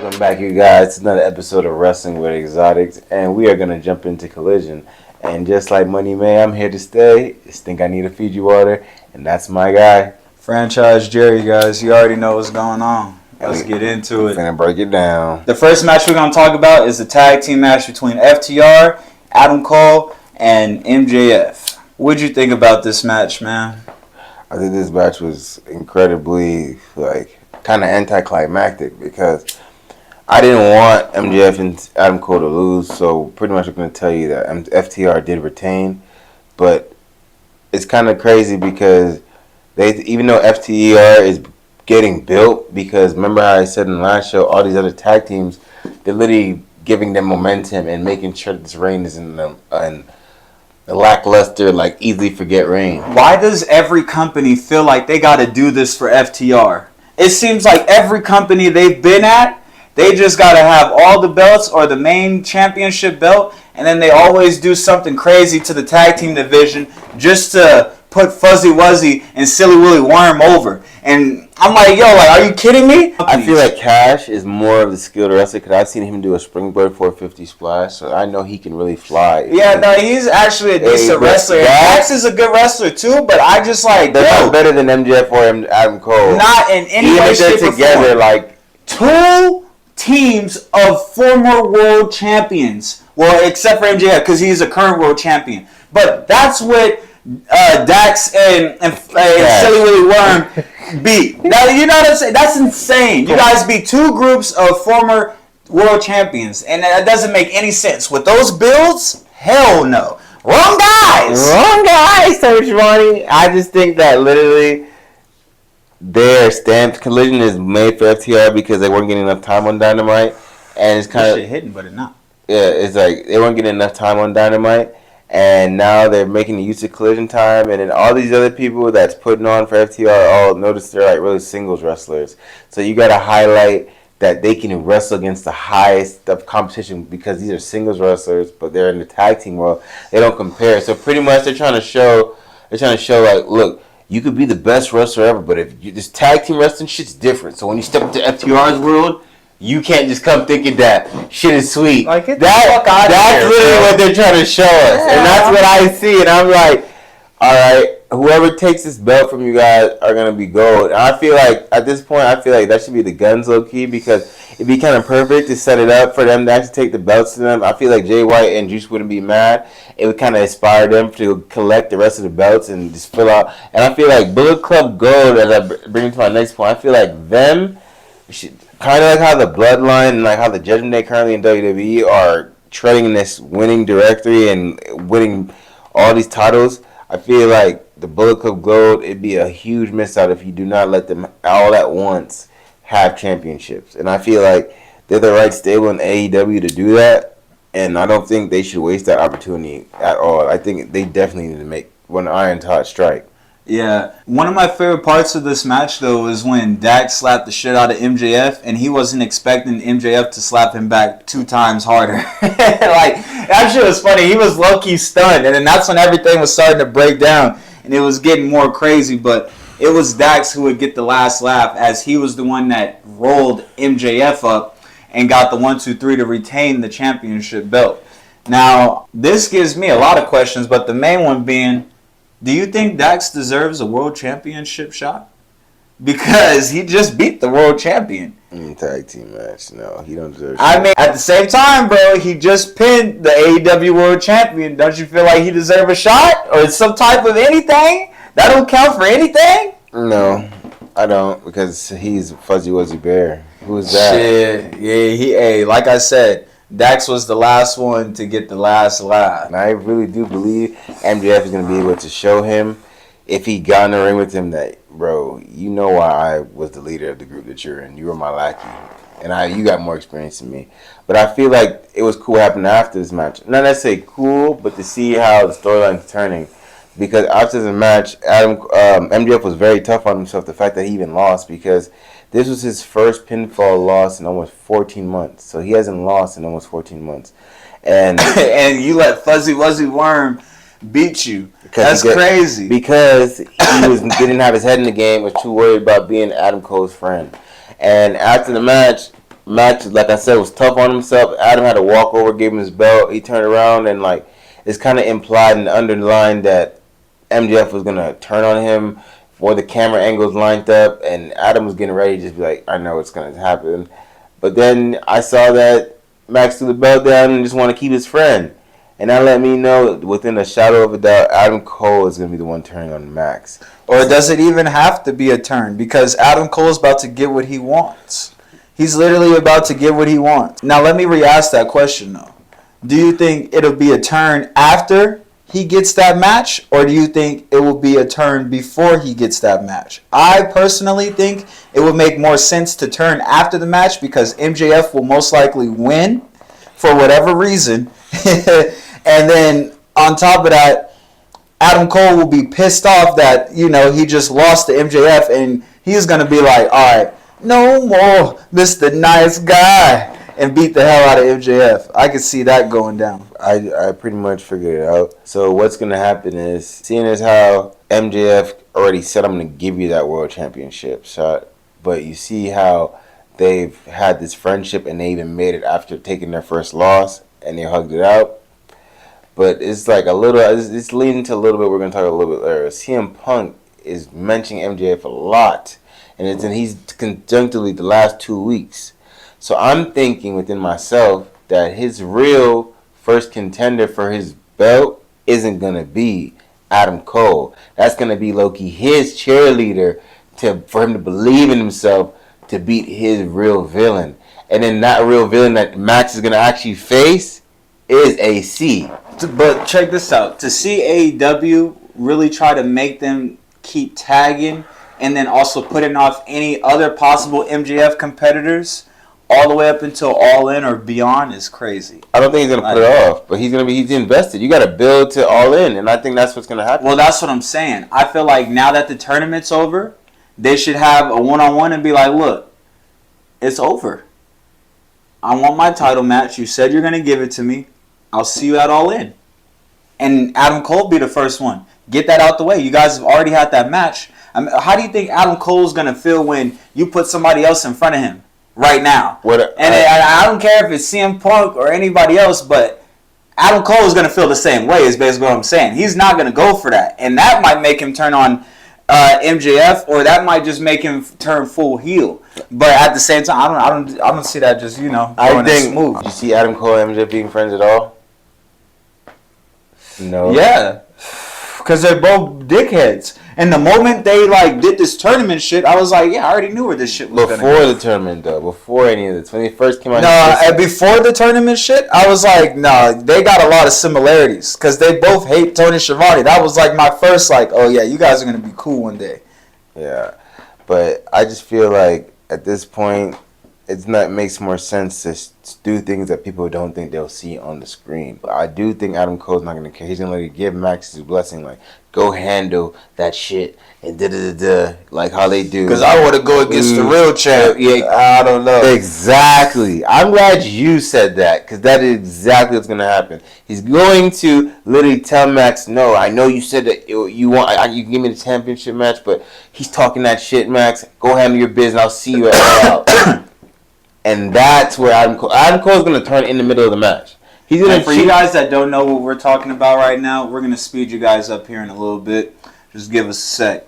Welcome back, you guys, to another episode of Wrestling with Exotics, and we are going to jump into Collision. And just like Money May, I'm here to stay. Just think I need a Fiji water, and that's my guy. Franchise Jerry, guys. You already know what's going on. Let's get into it. Finna break it down. The first match we're going to talk about is the tag team match between FTR, Adam Cole, and MJF. What'd you think about this match, man? I think this match was incredibly, kind of anticlimactic because I didn't want MJF and Adam Cole to lose, so pretty much I'm going to tell you that FTR did retain, but it's kind of crazy because even though FTR is getting built, because remember how I said in the last show, all these other tag teams, they're literally giving them momentum and making sure that this reign is in them, and the lackluster, easily forget reign. Why does every company feel like they got to do this for FTR? It seems like every company they've been at, they just got to have all the belts or the main championship belt, and then they always do something crazy to the tag team division just to put Fuzzy Wuzzy and Silly Willy Worm over. And I'm like, yo, are you kidding me? I feel like Cash is more of the skilled wrestler because I've seen him do a springboard 450 splash, so I know he can really fly. Yeah, no, he's actually a decent wrestler. Dax is a good wrestler too, but I just they're not better than MJF or Adam Cole. Not in any way, shape, or together, two teams of former world champions. Well, except for MJF because he's a current world champion. But that's what Dax and Silly Willy Worm beat. Now, you know what I'm saying? That's insane. You guys beat two groups of former world champions, and that doesn't make any sense. With those builds, hell no. Wrong guys, Coach Ronnie. I just think that literally their stamped Collision is made for FTR because they weren't getting enough time on Dynamite, and it's kind of hidden, but it's not. Yeah, it's like they weren't getting enough time on Dynamite. And now they're making the use of Collision time, and then all these other people that's putting on for FTR all notice they're really singles wrestlers. So you got to highlight that they can wrestle against the highest of competition because these are singles wrestlers, but they're in the tag team world. They don't compare. So pretty much they're trying to show look, you could be the best wrestler ever, but if this tag team wrestling shit's different. So when you step into FTR's world, you can't just come thinking that shit is sweet. Get the fuck out of that's here, really what they're trying to show us. Yeah. And that's what I see. And I'm like, all right, whoever takes this belt from you guys are going to be gold. And I feel like, at this point, that should be the Guns low-key because it'd be kind of perfect to set it up for them to actually take the belts to them. I feel like Jay White and Juice wouldn't be mad. It would kind of inspire them to collect the rest of the belts and just fill out. And I feel like Bullet Club Gold, as I bring it to my next point, I feel like them should... Kind of like how the Bloodline and how the Judgment Day currently in WWE are treading in this winning directory and winning all these titles. I feel like the Bullet Club Gold, it'd be a huge miss out if you do not let them all at once have championships. And I feel like they're the right stable in AEW to do that. And I don't think they should waste that opportunity at all. I think they definitely need to make one Iron Hot strike. Yeah, one of my favorite parts of this match, though, was when Dax slapped the shit out of MJF, and he wasn't expecting MJF to slap him back 2 times harder. That shit was funny. He was low-key stunned, and then that's when everything was starting to break down, and it was getting more crazy, but it was Dax who would get the last laugh, as he was the one that rolled MJF up and got the 1-2-3 to retain the championship belt. Now, this gives me a lot of questions, but the main one being... Do you think Dax deserves a world championship shot? Because he just beat the world champion. Tag team match. No, he don't deserve at the same time, bro, he just pinned the AEW world champion. Don't you feel like he deserves a shot? Or some type of anything? That don't count for anything? No, I don't. Because he's Fuzzy Wuzzy Bear. Who is that? Shit. Yeah, like I said, Dax was the last one to get the last laugh. And I really do believe MJF is going to be able to show him, if he got in the ring with him, that, bro, you know why I was the leader of the group that you're in. You were my lackey. And you got more experience than me. But I feel like it was cool what happened after this match. Not necessarily cool, but to see how the storyline's turning. Because after the match, MJF was very tough on himself, the fact that he even lost, because this was his first pinfall loss in almost 14 months. So he hasn't lost in almost 14 months. And and you let Fuzzy Wuzzy Worm beat you. That's crazy. Because he didn't have his head in the game, was too worried about being Adam Cole's friend. And after the match, Max, like I said, was tough on himself. Adam had to walk over, gave him his belt. He turned around and like it's kind of implied and underlined that MJF was gonna turn on him before the camera angles lined up, and Adam was getting ready to just be like, I know what's gonna happen. But then I saw that Max threw the belt down and just want to keep his friend. And that let me know, within a shadow of a doubt, Adam Cole is going to be the one turning on Max. Or does it even have to be a turn? Because Adam Cole's about to get what he wants. He's literally about to get what he wants. Now, let me re-ask that question, though. Do you think it'll be a turn after he gets that match? Or do you think it will be a turn before he gets that match? I personally think it would make more sense to turn after the match because MJF will most likely win for whatever reason. And then on top of that, Adam Cole will be pissed off that, you know, he just lost to MJF, and he's going to be like, all right, no more Mr. Nice Guy, and beat the hell out of MJF. I could see that going down. I pretty much figured it out. So what's going to happen is, seeing as how MJF already said, I'm going to give you that world championship shot, but you see how they've had this friendship and they even made it after taking their first loss and they hugged it out. But it's like a little, it's leading to a little bit, we're going to talk a little bit later. CM Punk is mentioning MJF a lot. And he's conjunctively the last 2 weeks. So I'm thinking within myself that his real first contender for his belt isn't going to be Adam Cole. That's going to be low-key his cheerleader for him to believe in himself to beat his real villain. And then that real villain that Max is going to actually face is AC. But check this out. To see AEW really try to make them keep tagging and then also putting off any other possible MJF competitors all the way up until All In or beyond is crazy. I don't think he's going to put it off, but he's invested. You got to build to All In, and I think that's what's going to happen. Well, that's what I'm saying. I feel like now that the tournament's over, they should have a one-on-one and be like, look, it's over. I want my title match. You said you're going to give it to me. I'll see you at All In. And Adam Cole be the first one. Get that out the way. You guys have already had that match. I mean, how do you think Adam Cole's going to feel when you put somebody else in front of him right now? I don't care if it's CM Punk or anybody else, but Adam Cole is going to feel the same way is basically what I'm saying. He's not going to go for that. And that might make him turn on MJF, or that might just make him turn full heel. But at the same time, I don't see that just, going smooth. Did you see Adam Cole and MJF being friends at all? No. Yeah. Because they're both dickheads. And the moment they did this tournament shit, I was like, yeah, I already knew where this shit was going to go. Before the tournament, though. Before any of this. When they first came out. No, before the tournament shit, I was like, no, they got a lot of similarities. Because they both hate Tony Schiavone. That was my first, oh yeah, you guys are going to be cool one day. Yeah. But I just feel like at this point, it makes more sense to do things that people don't think they'll see on the screen. But I do think Adam Cole's not going to care. He's going to give Max his blessing, go handle that shit and da-da-da-da, like how they do. Because I want to go against the real champ. Yeah, I don't know. Exactly. I'm glad you said that, because that is exactly what's going to happen. He's going to literally tell Max, no, I know you said that you can give me the championship match, but he's talking that shit, Max. Go handle your business. I'll see you at All Out. And that's where Adam Cole's going to turn in the middle of the match. He's going to. For you guys that don't know what we're talking about right now, we're going to speed you guys up here in a little bit. Just give us a sec.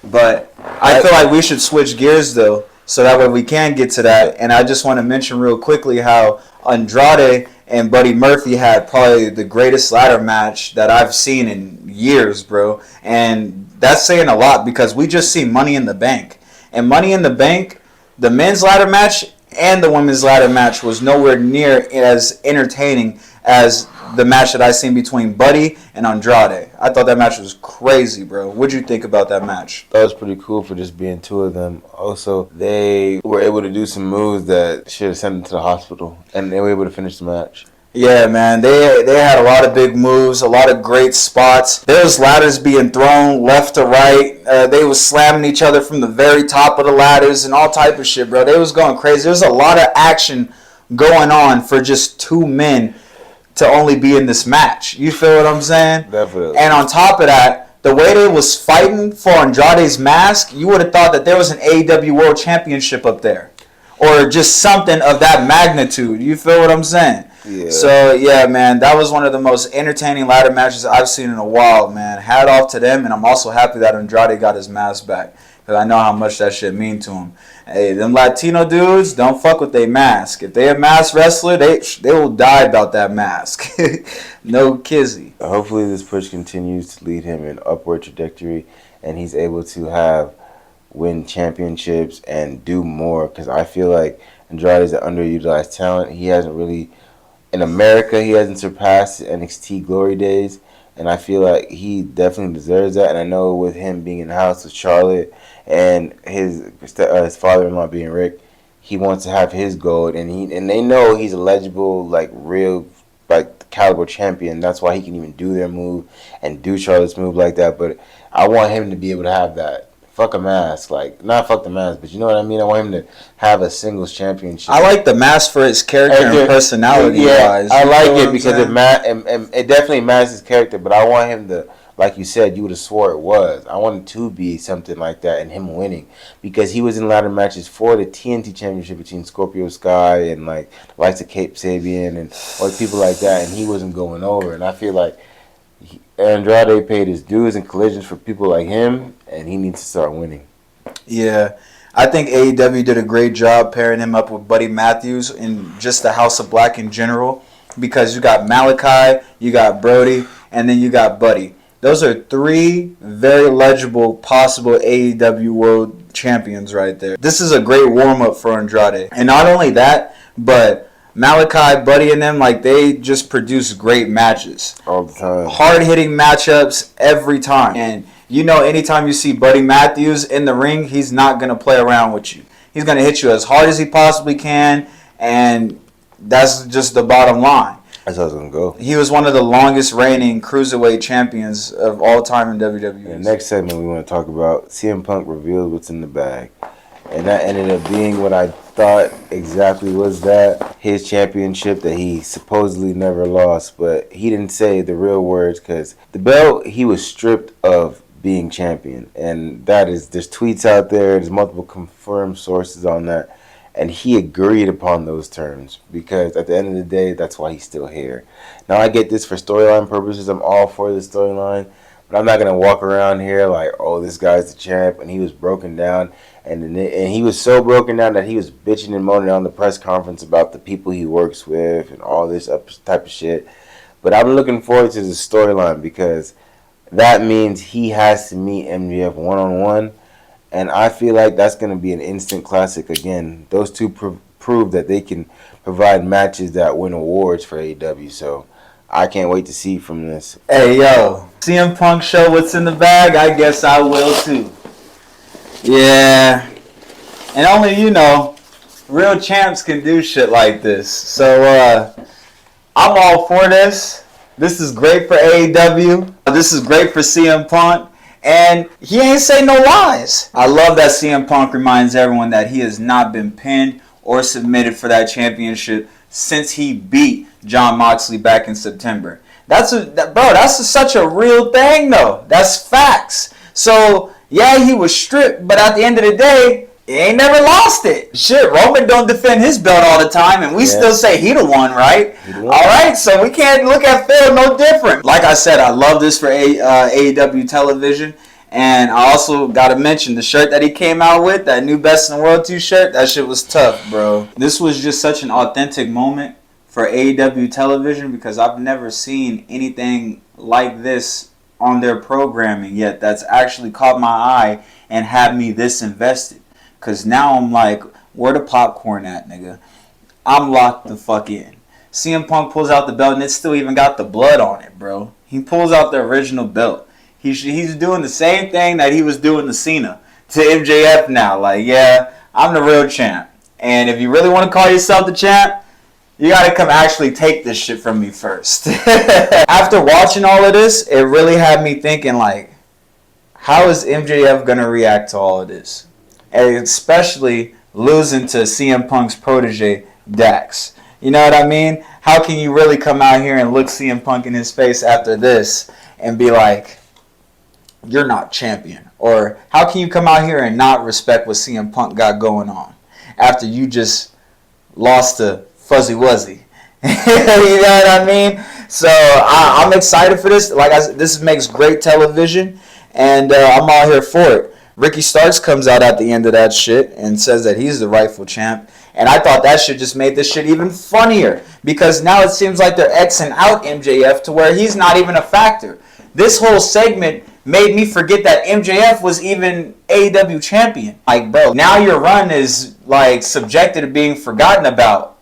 But I feel like we should switch gears, though, so that way we can get to that. And I just want to mention real quickly how Andrade and Buddy Murphy had probably the greatest ladder match that I've seen in years, bro. And that's saying a lot because we just see Money in the Bank. And Money in the Bank, the men's ladder match and the women's ladder match was nowhere near as entertaining as the match that I seen between Buddy and Andrade. I thought that match was crazy, bro. What'd you think about that match? That was pretty cool for just being two of them. Also, they were able to do some moves that should have sent them to the hospital, and they were able to finish the match. Yeah, man. They had a lot of big moves, a lot of great spots. There was ladders being thrown left to right. They was slamming each other from the very top of the ladders and all type of shit, bro. They was going crazy. There's a lot of action going on for just two men to only be in this match. You feel what I'm saying? Definitely. And on top of that, the way they was fighting for Andrade's mask, you would have thought that there was an AEW World Championship up there. or just something of that magnitude. You feel what I'm saying? Yeah. So, yeah, man, that was one of the most entertaining ladder matches I've seen in a while, man. Hat off to them, and I'm also happy that Andrade got his mask back, because I know how much that shit mean to him. Hey, them Latino dudes, don't fuck with their mask. If they a mask wrestler, they will die about that mask. No kizzy. Hopefully this push continues to lead him in upward trajectory, and he's able to win championships and do more, because I feel like Andrade is an underutilized talent. He hasn't really... In America, he hasn't surpassed NXT glory days, and I feel like he definitely deserves that. And I know with him being in the house with Charlotte and his father-in-law being Rick, he wants to have his gold, and they know he's a legible, like, real, like, caliber champion. That's why he can even do their move and do Charlotte's move like that. But I want him to be able to have that. Fuck a mask, like, not fuck the mask, but you know what I mean? I want him to have a singles championship. I like the mask for his character and personality wise. I like it because it definitely matches his character, but I want him to, like you said, you would have swore it was. I want it to be something like that and him winning, because he was in ladder matches for the TNT championship between Scorpio Sky and, like, the likes of Cape Sabian and or people like that, and he wasn't going over. And I feel like Andrade paid his dues and collisions for people like him, and he needs to start winning. Yeah. I think AEW did a great job pairing him up with Buddy Matthews and just the House of Black in general, because you got Malachi, you got Brody, and then you got Buddy. Those are three very legible possible AEW World Champions right there. This is a great warm-up for Andrade. And not only that, but Malachi, Buddy, and them, like, they just produce great matches. All the time. Hard-hitting matchups every time. And you know, anytime you see Buddy Matthews in the ring, he's not going to play around with you. He's going to hit you as hard as he possibly can, and that's just the bottom line. That's how it's going to go. He was one of the longest reigning cruiserweight champions of all time in WWE. The next segment we want to talk about, CM Punk revealed what's in the bag. And that ended up being what I thought exactly was that. His championship that he supposedly never lost. But he didn't say the real words, because the belt, he was stripped of being champion. And there's tweets out there. There's multiple confirmed sources on that. And he agreed upon those terms, because at the end of the day, that's why he's still here. Now, I get this for storyline purposes. I'm all for the storyline. But I'm not going to walk around here like, oh, this guy's the champ. And he was broken down. And he was so broken down that he was bitching and moaning on the press conference about the people he works with and all this type of shit. But I'm looking forward to the storyline, because that means he has to meet MJF one-on-one. And I feel like that's going to be an instant classic again. Those two prove that they can provide matches that win awards for AEW. So I can't wait to see from this. Hey, yo. CM Punk show what's in the bag? I guess I will too. Yeah. And only, real champs can do shit like this. So, I'm all for this. This is great for AEW. This is great for CM Punk. And he ain't say no lies. I love that CM Punk reminds everyone that he has not been pinned or submitted for that championship since he beat Jon Moxley back in September. That's such a real thing, though. That's facts. So, yeah, he was stripped, but at the end of the day, he ain't never lost it. Shit, Roman don't defend his belt all the time, and we still say he the one, right? All right, so we can't look at Phil no different. Like I said, I love this for AEW television, and I also got to mention the shirt that he came out with, that new Best in the World 2 shirt, that shit was tough, bro. This was just such an authentic moment for AEW television, because I've never seen anything like this on their programming yet that's actually caught my eye and had me this invested. Because now I'm like, where the popcorn at, nigga? I'm locked the fuck in. CM Punk pulls out the belt, and it still even got the blood on it, bro. He pulls out the original belt. He's doing the same thing that he was doing to Cena, to MJF now. Like, yeah, I'm the real champ. And if you really want to call yourself the champ, you got to come actually take this shit from me first. After watching all of this, it really had me thinking, like, how is MJF going to react to all of this? And especially losing to CM Punk's protege, Dax. You know what I mean? How can you really come out here and look CM Punk in his face after this and be like, you're not champion? Or how can you come out here and not respect what CM Punk got going on? after you just lost to Fuzzy Wuzzy. You know what I mean? So I'm excited for this. Like I said, this makes great television, and I'm all here for it. Ricky Starks comes out at the end of that shit and says that he's the rightful champ. And I thought that shit just made this shit even funnier, because now it seems like they're Xing out MJF to where he's not even a factor. This whole segment made me forget that MJF was even AEW champion. Like, bro, now your run is like subjected to being forgotten about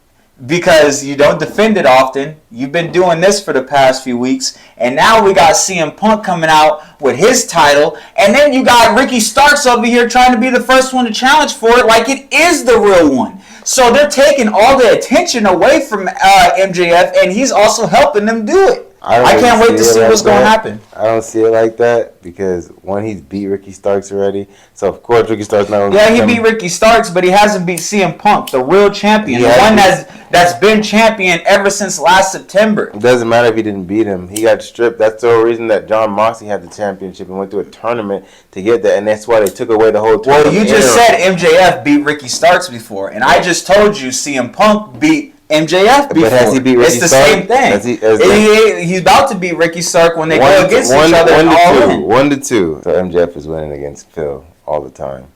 because you don't defend it often. You've been doing this for the past few weeks, and now we got CM Punk coming out with his title, and then you got Ricky Starks over here trying to be the first one to challenge for it like it is the real one. So they're taking all the attention away from MJF, and he's also helping them do it. I can't wait to see what's going to happen. I don't see it like that because, one, he's beat Ricky Starks already. So, of course, Ricky Starks not going to Yeah, he beat Ricky Starks, but he hasn't beat CM Punk, the real champion. The one that's been champion ever since last September. It doesn't matter if he didn't beat him. He got stripped. That's the whole reason that John Moxley had the championship and went through a tournament to get that. And that's why they took away the whole tournament. Well, you just said MJF beat Ricky Starks before. And I just told you CM Punk beat MJF before. But has he beat Ricky It's the Starks? same thing. He's about to beat Ricky Stark when they go against each other. 1-2. So MJF is winning against Phil all the time.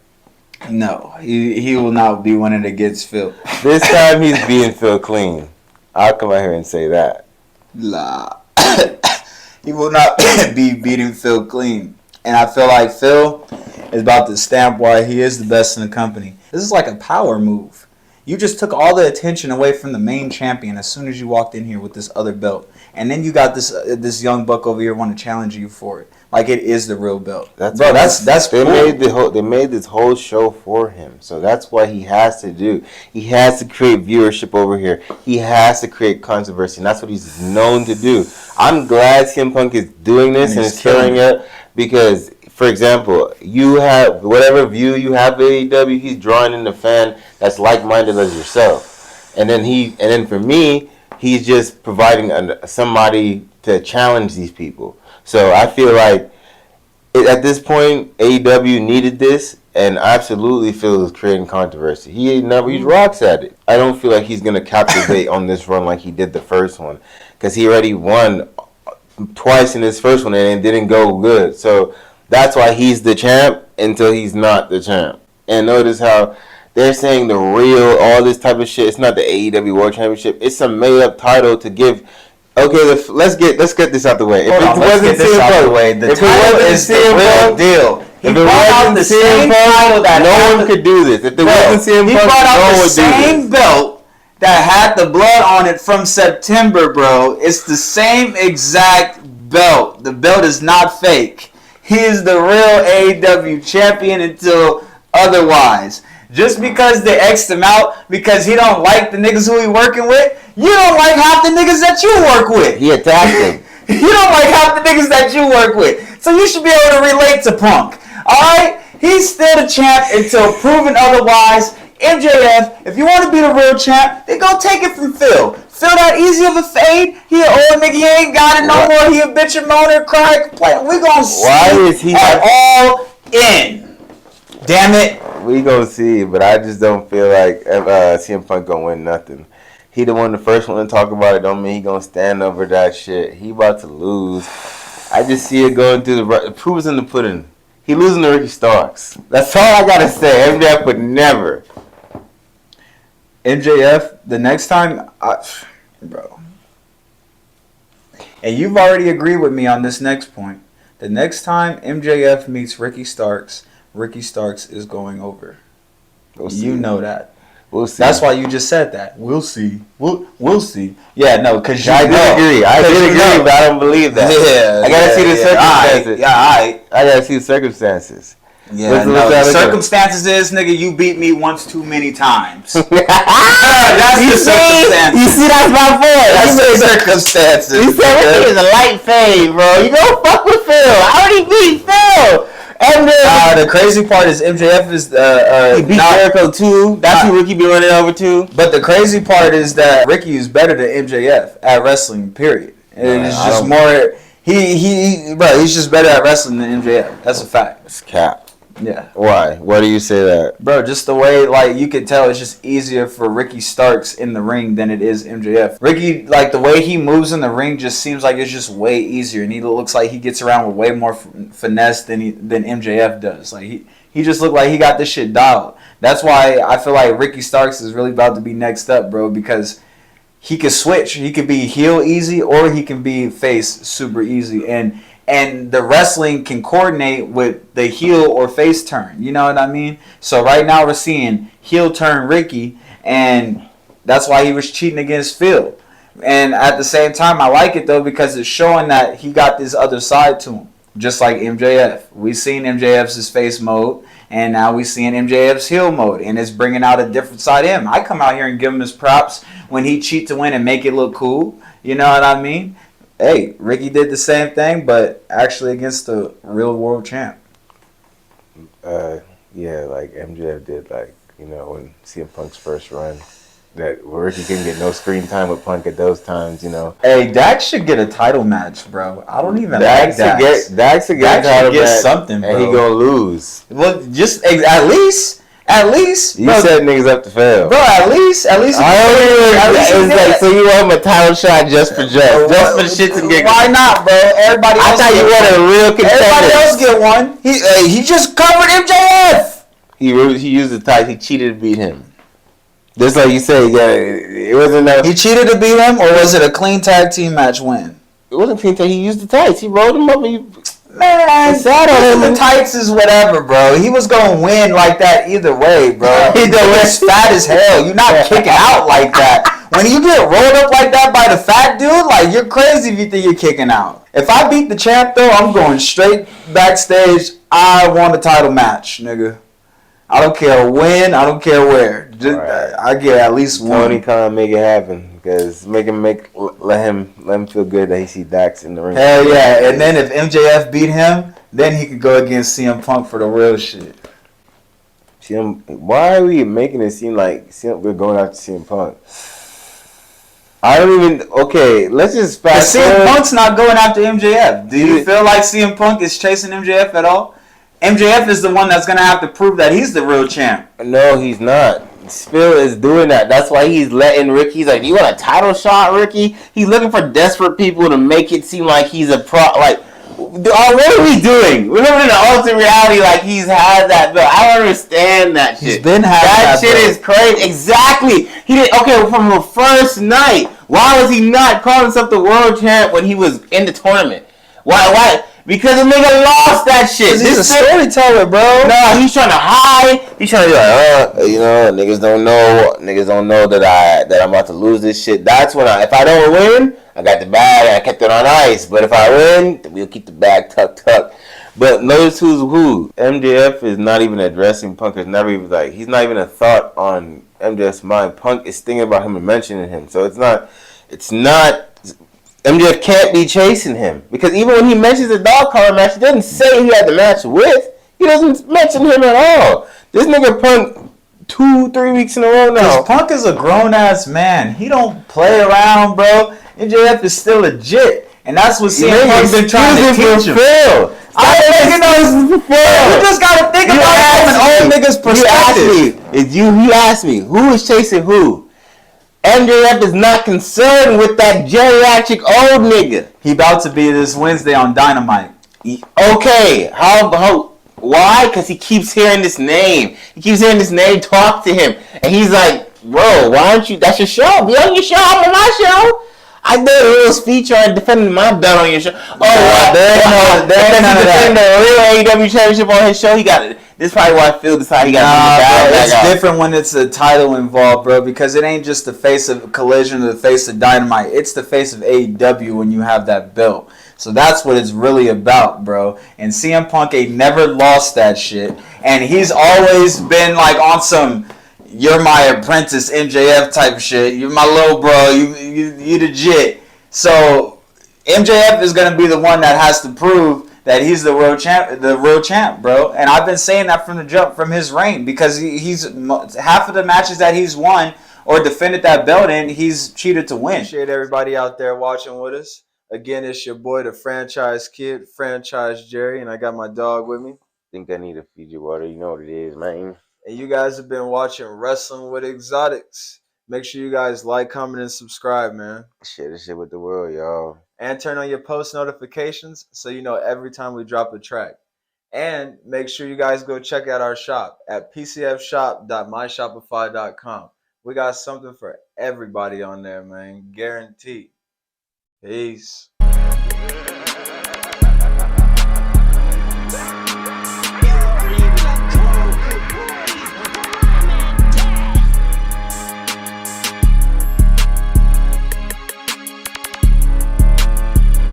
No, he will not be winning against Phil. This time he's beating Phil clean. I'll come out here and say that. Nah. He will not be beating Phil clean. And I feel like Phil is about to stamp why he is the best in the company. This is like a power move. You just took all the attention away from the main champion as soon as you walked in here with this other belt. And then you got this young buck over here want to challenge you for it. Like it is the real belt. That's they cool. They made this whole show for him. So that's what he has to do. He has to create viewership over here. He has to create controversy. And that's what he's known to do. I'm glad CM Punk is doing this and is carrying it because, for example, you have whatever view you have of AEW, he's drawing in a fan that's like-minded as yourself. And then for me, he's just providing somebody to challenge these people. So I feel like at this point, AEW needed this, and absolutely Phil is creating controversy. He rocks at it. I don't feel like he's going to captivate on this run like he did the first one, because he already won twice in his first one and it didn't go good. So that's why he's the champ until he's not the champ. And notice how they're saying the real, all this type of shit. It's not the AEW World Championship. It's a made-up title to give. Okay, let's get this out the way. The title is the real deal. He brought out the same title that no one could do this. If there wasn't CM Punk, he brought out the same belt that had the blood on it from September, bro. It's the same exact belt. The belt is not fake. He is the real AEW champion until otherwise. Just because they X'd him out because he don't like the niggas who he working with, you don't like half the niggas that you work with. He attacked him. You don't like half the niggas that you work with. So you should be able to relate to Punk. Alright? He's still the champ until proven otherwise. MJF, if you want to be the real champ, then go take it from Phil. Phil that easy of a fade. He an old nigga, he ain't got it no more. He a bitch and moaner, cry, complain. We gonna see it all in. Damn it. We gonna see, but I just don't feel like CM Punk gonna win nothing. He the first one to talk about it. Don't mean he gonna stand over that shit. He about to lose. I just see it going through the proof is in the pudding. He losing to Ricky Starks. That's all I gotta say. MJF would never. MJF, the next time, bro. And you've already agreed with me on this next point. The next time MJF meets Ricky Starks is going over. We'll see. You know that. We'll see. That's why you just said that. We'll see. We'll see. Yeah, no, because I did agree, but I don't believe that. Yeah, I gotta see the circumstances. I gotta see the circumstances. Yeah, the circumstances is, nigga, you beat me once too many times. That's the circumstances. You see, that's my point. That's the circumstances. You said Ricky is a light fade, bro. You don't fuck with Phil. I already beat Phil. And the crazy part is MJF is he beat Jericho too. That's who Ricky be running over to. But the crazy part is that Ricky is better than MJF at wrestling. Period. And it's just more. He's just better at wrestling than MJF. That's a fact. It's cap. Yeah. Why? Why do you say that? Bro, just the way, like, you can tell it's just easier for Ricky Starks in the ring than it is MJF. Ricky, like, the way he moves in the ring just seems like it's just way easier, and he looks like he gets around with way more finesse than MJF does. Like, he just looked like he got this shit dialed. That's why I feel like Ricky Starks is really about to be next up, bro, because he could switch. He could be heel easy or he can be face super easy. And the wrestling can coordinate with the heel or face turn. You know what I mean? So right now we're seeing heel turn Ricky, and that's why he was cheating against Phil. And at the same time, I like it, though, because it's showing that he got this other side to him. Just like MJF. We've seen MJF's face mode, and now we're seeing MJF's heel mode, and it's bringing out a different side of him. I come out here and give him his props when he cheat to win and make it look cool. You know what I mean? Hey, Ricky did the same thing, but actually against the real world champ. Yeah, like MJF did, like, you know, when CM Punk's first run. That Ricky couldn't get no screen time with Punk at those times, you know. Hey, Dax should get a title match, bro. I don't even Dax like Dax. Dax should get a title match, something, bro. and he gonna lose. Well, just at least. You set niggas up to fail, bro. At least. I don't even. It's like, so you want him a title shot just for the shits and giggles. Why not, bro? Everybody. I thought you wanted a real contender. Everybody else get one. He just covered MJF. He used the tights. He cheated to beat him. Just like you said, yeah, it wasn't that. He cheated to beat him, or was it a clean tag team match win? It wasn't clean tag. He used the tights. He rolled him up and Man, the tights is whatever, bro. He was gonna win like that either way, bro. He's fat as hell. You're not kicking out like that. When you get rolled up like that by the fat dude, like, you're crazy if you think you're kicking out. If I beat the champ, though, I'm going straight backstage. I want a title match, nigga. I don't care when. I don't care where. Just, right. I get at least one. Tony Khan make it happen, because let him feel good that he see Dax in the ring. Hell yeah! And then if MJF beat him, then he could go against CM Punk for the real shit. Why are we making it seem like we're going after CM Punk? I don't even. Okay, let's just fast forward. CM Punk's not going after MJF. Do you feel like CM Punk is chasing MJF at all? MJF is the one that's going to have to prove that he's the real champ. No, he's not. Phil is doing that. That's why he's letting Ricky. He's like, you want a title shot, Ricky? He's looking for desperate people to make it seem like he's a pro. Like, what are we doing? We're living in an alternate reality like he's had that belt. I don't understand that shit. He's been having that shit is crazy. Exactly. He did okay from the first night. Why was he not calling himself the world champ when he was in the tournament? Why? Because the nigga lost that shit. He's a storyteller, bro. No, he's trying to hide. He's trying to be like, you know, niggas don't know that I'm about to lose this shit. That's when if I don't win, I got the bag and I kept it on ice. But if I win, then we'll keep the bag tucked. But notice who's who. MJF is not even addressing Punk. He's not even a thought on MJF's mind. Punk is thinking about him and mentioning him. So it's not. MJF can't be chasing him, because even when he mentions the dog collar match, he doesn't say he had the match with. He doesn't mention him at all. This nigga Punk 2-3 weeks in a row now. Punk is a grown ass man. He don't play around, bro. MJF is still legit, and that's what CM Punk's been trying to teach him. You just gotta think about it from an old nigga's perspective. You asked me who is chasing who. MJF is not concerned with that geriatric old nigga. He about to be this Wednesday on Dynamite. Okay, how? Why? Because he keeps hearing this name. He keeps hearing this name talk to him, and he's like, "Bro, why don't you? That's your show. Be on your show. I'm on my show. I did a little speech on defending my belt on your show. Defending the real AEW championship on his show. He got it. This is probably why I feel this how he got it. It's different when it's a title involved, bro, because it ain't just the face of Collision or the face of Dynamite. It's the face of AEW when you have that belt. So that's what it's really about, bro. And CM Punk ain't never lost that shit. And he's always been like on some "you're my apprentice" MJF type shit. You're my little bro. You legit. So MJF is gonna be the one that has to prove that he's the real champ, bro. And I've been saying that from the jump, from his reign, because he's half of the matches that he's won or defended that belt in, he's cheated to win. Appreciate everybody out there watching with us. Again, it's your boy, the franchise kid, Franchise Jerry, and I got my dog with me. think I need a Fiji water. You know what it is, man. And you guys have been watching Wrestling with Exotics. Make sure you guys like, comment, and subscribe, man. Share this shit with the world, y'all. And turn on your post notifications so you know every time we drop a track. And make sure you guys go check out our shop at pcfshop.myshopify.com. We got something for everybody on there, man. Guaranteed. Peace.